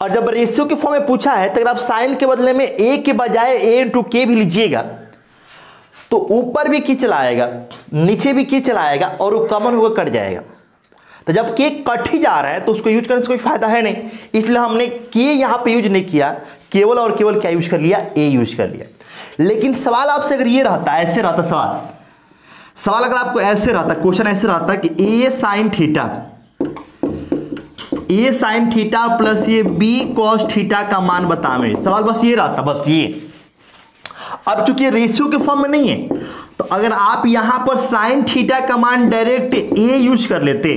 और जब रेशियो के फॉर्म में पूछा है तो अगर आप साइन के बदले में a के बजाय a इंटू k भी लीजिएगा तो ऊपर भी k चला आएगा नीचे भी k चला आएगा और वो कॉमन होकर कट जाएगा। तो जब k कट ही जा रहा है तो उसको यूज करने से कोई फायदा है नहीं, इसलिए हमने k यहां पे यूज नहीं किया, केवल और केवल क्या यूज कर लिया a यूज कर लिया। लेकिन सवाल आपसे अगर ये रहता, ऐसे रहता सवाल अगर आपको ऐसे रहता, क्वेश्चन ऐसे रहता कि a साइन थीटा प्लस ये b कॉस थीटा का मान बता, में सवाल बस ये रहता, बस ये। अब चूंकि रेशियो के फॉर्म में नहीं है तो अगर आप यहां पर साइन थीटा का मान डायरेक्ट ए यूज कर लेते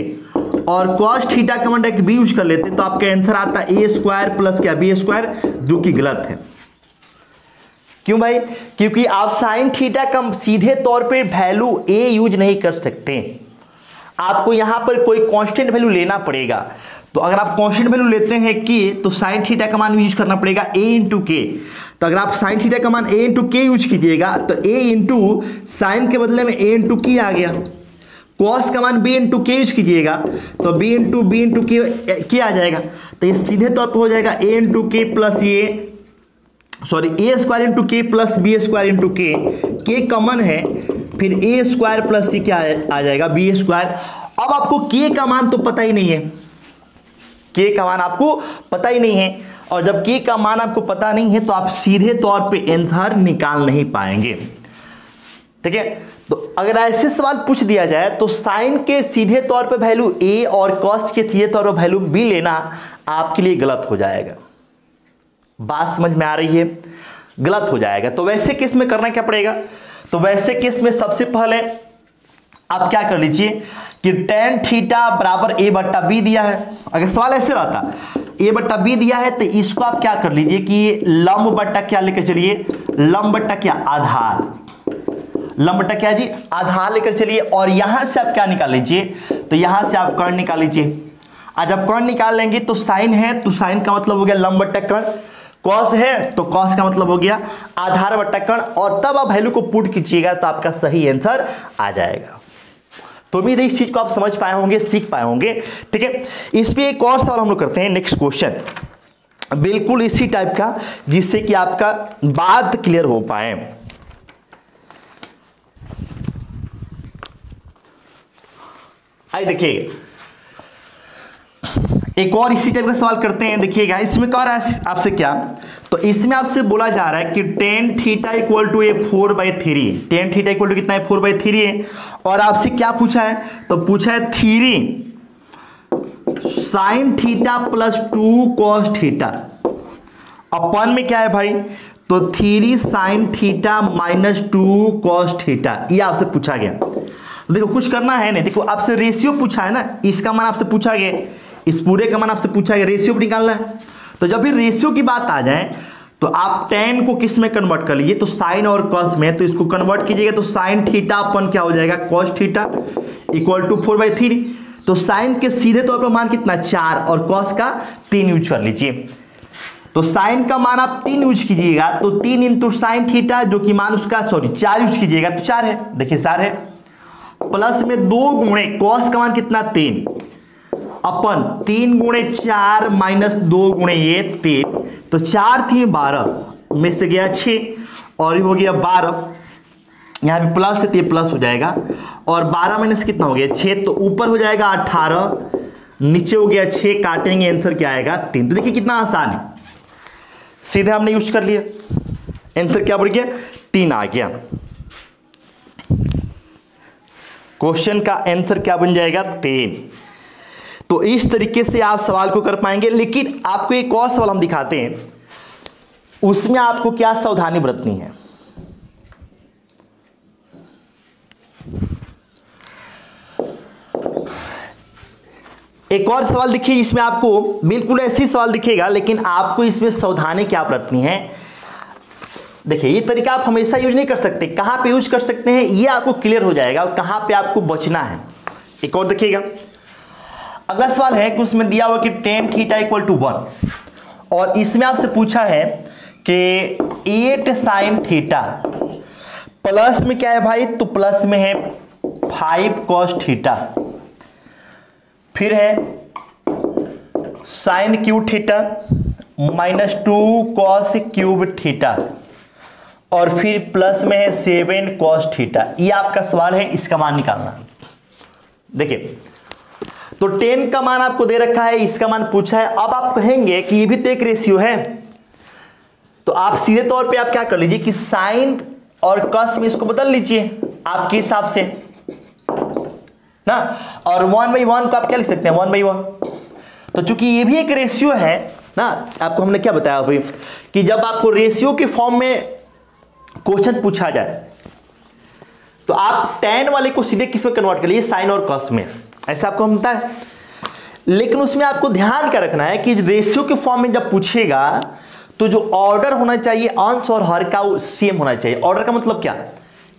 और कॉस थीटा का मान डायरेक्ट बी यूज कर लेते तो आपका आंसर आता ए स्क्वायर प्लस क्या बी स्क्वायर, जो कि गलत है। क्यों भाई? क्योंकि आप साइन थीटा का सीधे तौर पे वैल्यू ए यूज नहीं कर सकते, आपको यहां पर कोई कांस्टेंट वैल्यू लेना पड़ेगा। तो अगर आप कांस्टेंट वैल्यू लेते हैं के, तो साइन थीटा का मान यूज करना पड़ेगा ए इंटू के। तो अगर आप साइन थीटा का मान ए इंटू के यूज कीजिएगा तो ए इंटू साइन के बदले में ए इंटू की आ गया। कॉस का मान बी इंटू के यूज कीजिएगा तो बी इंटू के आ जाएगा। तो ये सीधे तौर पर हो जाएगा ए इंटू के प्लस ए स्क्वायर इंटू के प्लस बी स्क्वायर इंटू के कॉमन है, फिर ए स्क्वायर प्लस सी क्या आ जाएगा बी स्क्वायर। अब आपको के का मान तो पता ही नहीं है, के का मान आपको पता ही नहीं है, और जब के का मान आपको पता नहीं है तो आप सीधे तौर पे आंसर निकाल नहीं पाएंगे। ठीक है, तो अगर ऐसे सवाल पूछ दिया जाए तो साइन के सीधे तौर पे वैल्यू ए और कॉस के सीधे तौर पे वैल्यू बी लेना आपके लिए गलत हो जाएगा। बात समझ में आ रही है? गलत हो जाएगा। तो वैसे केस में करना क्या पड़ेगा? तो वैसे केस में सबसे पहले आप क्या कर लीजिए कि tan थीटा बराबर a बट्टा बी दिया है। अगर सवाल ऐसे रहता a बट्टा बी दिया है तो इसको आप क्या कर लीजिए कि लंब बट्टा क्या लेकर चलिए, लंब बट्टा क्या आधार, लंब बट्टा क्या जी आधार लेकर चलिए। और यहां से आप क्या निकाल लीजिए, तो यहां से आप कर्ण निकाल लीजिए। आज आप कर्ण निकाल लेंगे तो साइन है तो साइन का मतलब हो गया लंब बट्टा कर्ण, कॉस है तो कॉस का मतलब हो गया आधार बट्टा कर्ण, और तब आप वैल्यू को पुट कीजिएगा तो आपका सही आंसर आ जाएगा। तो उम्मीद है इस चीज को आप समझ पाए होंगे, सीख पाए होंगे। ठीक है, इस पे एक और सवाल हम लोग करते हैं, नेक्स्ट क्वेश्चन बिल्कुल इसी टाइप का, जिससे कि आपका बात क्लियर हो पाए। आइए देखिए एक और इसी टाइप का सवाल करते हैं। देखिएगा इसमें क्या रहा है आपसे, क्या तो इसमें आपसे बोला जा रहा है कि tan theta equal to A 4/3, tan theta equal to कितना है 4/3 है, और आपसे क्या पूछा है, तो पूछा है 3 sin theta plus 2 cos theta अपन में क्या है भाई, तो 3 sin theta minus 2 cos theta, ये आपसे पूछा गया। तो देखो कुछ करना है नहीं, देखो आपसे रेशियो पूछा है ना, इसका मान आपसे पूछा गया, इस पूरे का मान आपसे पूछा गया, रेशियो निकालना है। तो जब भी रेशियो की बात आ जाए तो आप tan को किस में कन्वर्ट कर लीजिए, तो साइन और cos में, तो इसको कन्वर्ट कीजिएगा तो साइन थीटा अपन क्या हो जाएगा cos थीटा इक्वल टू 4/3। तो साइन के सीधे तौर पर मान कितना 4 और cos का 3 यूज कर लीजिए। तो साइन का मान आप 3 यूज कीजिएगा तो 3 इंटू साइन थीटा, जो कि मान उसका 4 यूज कीजिएगा तो 4 है, देखिए 4 है, प्लस में 2 गुणे cos का मान कितना 3 अपन 3 गुणे 4 माइनस 2 गुणे ये 3, तो 4 थी 12 में से गया 6 और हो गया 12, यहाँ पे प्लस है तो ये प्लस हो जाएगा, और 12 माइनस कितना हो गया 6, तो ऊपर हो जाएगा 18, नीचे हो गया 6, काटेंगे आंसर क्या आएगा 3। तो देखिए कितना आसान है, सीधे हमने यूज कर लिया, आंसर क्या बढ़ गया 3 आ गया। क्वेश्चन का आंसर क्या बन जाएगा 3। तो इस तरीके से आप सवाल को कर पाएंगे। लेकिन आपको एक और सवाल हम दिखाते हैं, उसमें आपको क्या सावधानी बरतनी है। एक और सवाल देखिए, इसमें आपको बिल्कुल ऐसी सवाल दिखेगा, लेकिन आपको इसमें सावधानी क्या बरतनी है। देखिए ये तरीका आप हमेशा यूज नहीं कर सकते, कहां पे यूज कर सकते हैं ये आपको क्लियर हो जाएगा, और कहां पे आपको बचना है। एक और देखिएगा, अगला सवाल है कि उसमें दिया हुआ कि tan थीटा इक्वल टू 1, और इसमें आपसे पूछा है कि 8 sin थीटा प्लस में क्या है भाई, तो प्लस में है 5 cos थीटा, फिर है sin cube theta minus 2 cos cube theta, और फिर प्लस में है 7 cos थीटा। ये आपका सवाल है, इसका मान निकालना। देखिए तो tan का मान आपको दे रखा है, इसका मान पूछा है। अब आप कहेंगे कि ये भी तो एक रेशियो है, तो आप सीधे तौर पे आप क्या कर लीजिए कि साइन और cos में इसको बदल लीजिए आपके हिसाब से ना, और 1/1 को आप क्या लिख सकते हैं 1/1। तो चूंकि ये भी एक रेशियो है ना, आपको हमने क्या बताया अभी कि जब आपको रेशियो के फॉर्म में क्वेश्चन पूछा जाए तो आप tan वाले को सीधे किस में कन्वर्ट कर लीजिए, साइन और कॉस में, ऐसा आपको मिलता है। लेकिन उसमें आपको ध्यान क्या रखना है कि रेशियो के फॉर्म में जब पूछेगा तो जो ऑर्डर होना चाहिए अंश और हर का वो सेम होना चाहिए। ऑर्डर का मतलब क्या,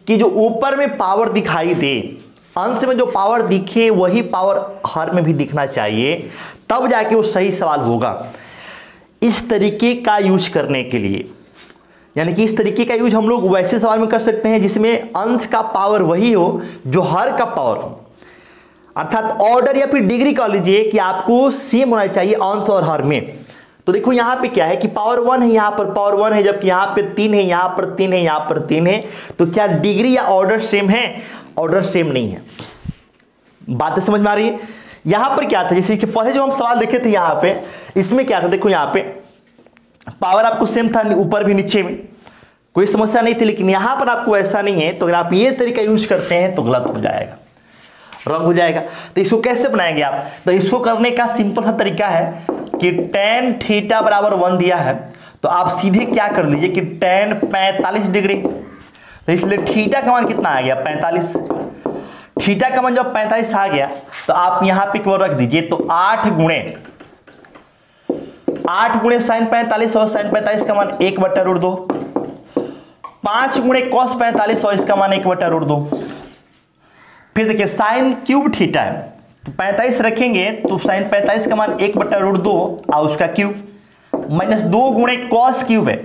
कि जो ऊपर में पावर दिखाई दे, अंश में जो पावर दिखे वही पावर हर में भी दिखना चाहिए, तब जाके वो सही सवाल होगा। इस तरीके का यूज करने के लिए, यानी कि इस तरीके का यूज हम लोग वैसे सवाल में कर सकते हैं जिसमें अंश का पावर वही हो जो हर का पावर हो, अर्थात ऑर्डर या फिर डिग्री कह लीजिए कि आपको सेम होना चाहिए अंश और हर में। तो देखो यहां पे क्या है कि पावर 1 है, यहां पर पावर 1 है, जबकि यहां पे 3 है, यहां पर 3 है, यहां पर 3 है। तो क्या डिग्री या ऑर्डर सेम है? ऑर्डर सेम नहीं है। बातें समझ में आ रही है? यहां पर क्या था, जैसे कि पहले जो हम सवाल देखे थे यहां पे, इसमें क्या था, देखो यहां पे पावर आपको सेम था ऊपर भी नीचे में, कोई समस्या नहीं थी। लेकिन यहां पर आपको ऐसा नहीं है, तो अगर आप ये तरीका यूज करते हैं तो गलत हो जाएगा, रॉन्ग हो जाएगा। तो इसको कैसे बनाएंगे आप? तो इसको करने का सिंपल सा तरीका है कि tan थीटा बराबर 1 दिया है, तो आप सीधे क्या कर लीजिए कि tan 45 डिग्री, तो इसलिए थीटा का मान कितना आ गया 45। थीटा का मान जब 45 आ गया तो आप यहां पे क्यों रख दीजिए, तो 8 गुणे साइन 45 और साइन 45 का मान 1/√2, 5 गुणे कॉस 45 और इसका मान 1/√2। फिर देखिए साइन क्यूब थीटा है, तो 45 रखेंगे तो साइन 45 का मान 1/√2 और उसका क्यूब, माइनस 2 गुणे कॉस क्यूब है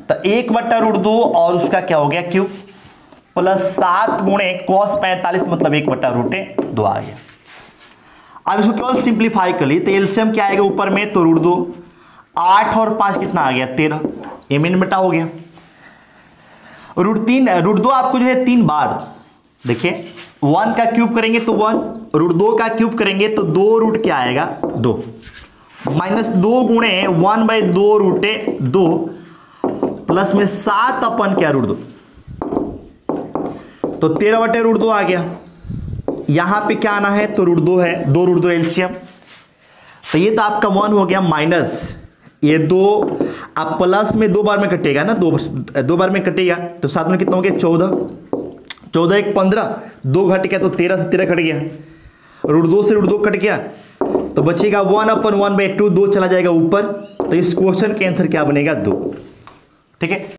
तो 1/√2 और उसका क्या हो गया क्यूब, प्लस 7 गुणे कॉस 45 मतलब 1/√2 आ गया। अब इसको केवल सिंप्लीफाई कर ली तो एलसीएम क्या आएगा ऊपर में, तो √2, 8 और 5 कितना आ गया 13, ये मिन बेटा हो गया। √2 आपको जो है 3 बार, देखिए 1 का क्यूब करेंगे तो 1, √2 का क्यूब करेंगे तो 2 रूट क्या आएगा 2, माइनस 2 गुणे 1/2√2 प्लस में 7 अपन क्या √2, तो 13/√2 आ गया। यहां पे क्या आना है, तो √2 है, 2 √2 एलसीएम, तो ये तो आपका 1 हो गया, माइनस ये 2 अब प्लस में 2 बार में कटेगा ना, 2 बार में कटेगा तो साथ में कितना हो गया 14, 14 1 15, 2 घट गया तो 13 से 13 कट गया, √2 से √2 कट गया तो बचेगा 1/1/2, 2 चला जाएगा ऊपर, तो इस क्वेश्चन के आंसर क्या बनेगा 2। ठीक है।